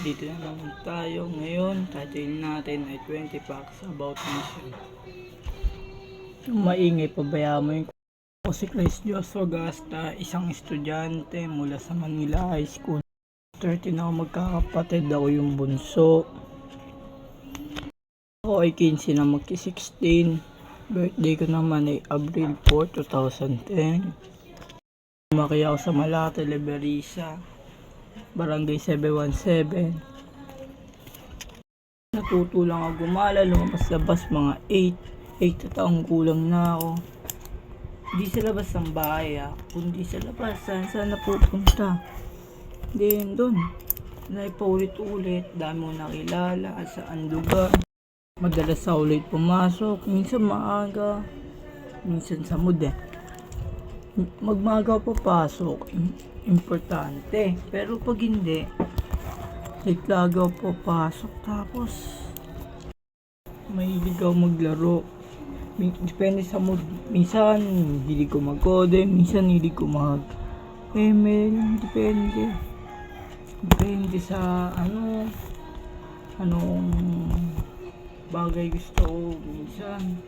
Dito na naman tayo ngayon. Title natin ay 20 facts about mission. Yung maingay, pabayaan mo yung ako si Chris Joshua Gasta, isang estudyante mula sa Manila High School. 13 na ako magkakapatid, ako yung bunso. Ako ay 15 na magki-16. Birthday ko naman ay April 4, 2010. Lumaki ako sa Malate, Liberisa, Barangay 717. Natuto lang ako gumala, lumabas-labas mga 8 na taong gulang na ako. Hindi sa labas ng bahay kundi sa labas, saan napupunta. Then doon, naipaulit-ulit, dami mo nakilala at saan lugar. Madalas sa ulit pumasok, minsan maaga, minsan sa mood magmaga papasok, importante. Pero pag hindi, naglaga papasok, tapos mahilig ako maglaro. Depende sa mood. Minsan hilig ko mag-code, minsan hilig ko mag-ML. Depende sa anong bagay gusto ko. Minsan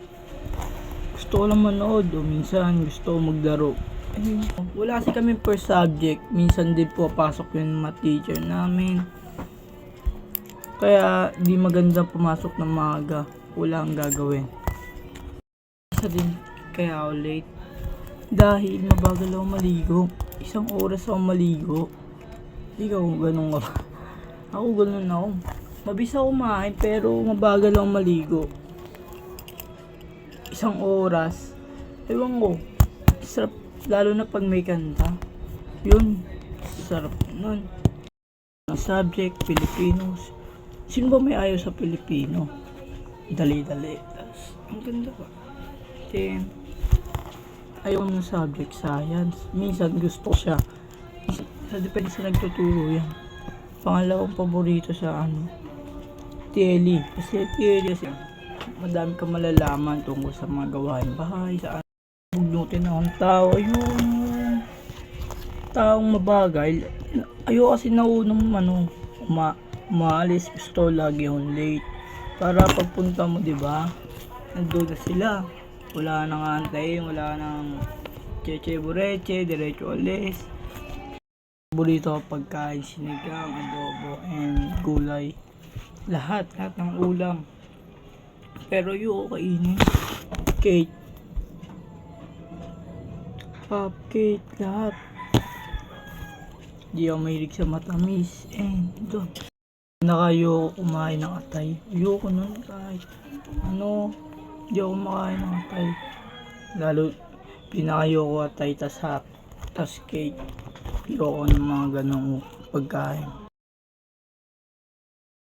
gusto ko lang manood, o minsan gusto ko maglaro. Wala kasi kami per subject. Minsan din po pasok yung math teacher namin. Kaya di maganda pumasok ng maaga. Wala ang gagawin. Isa din kaya ako late. Dahil mabagal ako maligo. 1 oras ako maligo. Ikaw, ganun ka ba? Ako ganun ako. Mabisa ako kumain pero mabagal ako maligo. 1 oras. Ewan ko. Sarap. Lalo na pag may kanta. Yun. Sarap nun. Ang subject, Filipinos. Sino ba may ayaw sa Pilipino? Dali-dali. Tapos, ang ganda ba? Then, ayaw ng subject, science. Minsan gusto siya. Depende sa nagtuturo yan. Pangalawang paborito sa TLE. Kasi TLE kasi madami kang malalaman tungkol sa mga gawain bahay, sa bugnutin ng tao. Ayun, taong mabagay. Ayaw kasi naunang umaalis. Gusto lagi yung late. Para pagpunta mo, diba, nandun na sila. Wala nang antay, wala nang cheche-bureche, diretso alis. Paborito ko pagkain, sinigang, adobo, and gulay. Lahat ng ulam. Pero yung kainin, cake, cupcake, lahat. Di ako mahilig sa matamis. And doon, nakayo kumain ng atay. Ayoko nun kahit di ako makain ng atay. Lalo pinakayo ko atay tas cake. Ayoko ng mga ganong pagkain.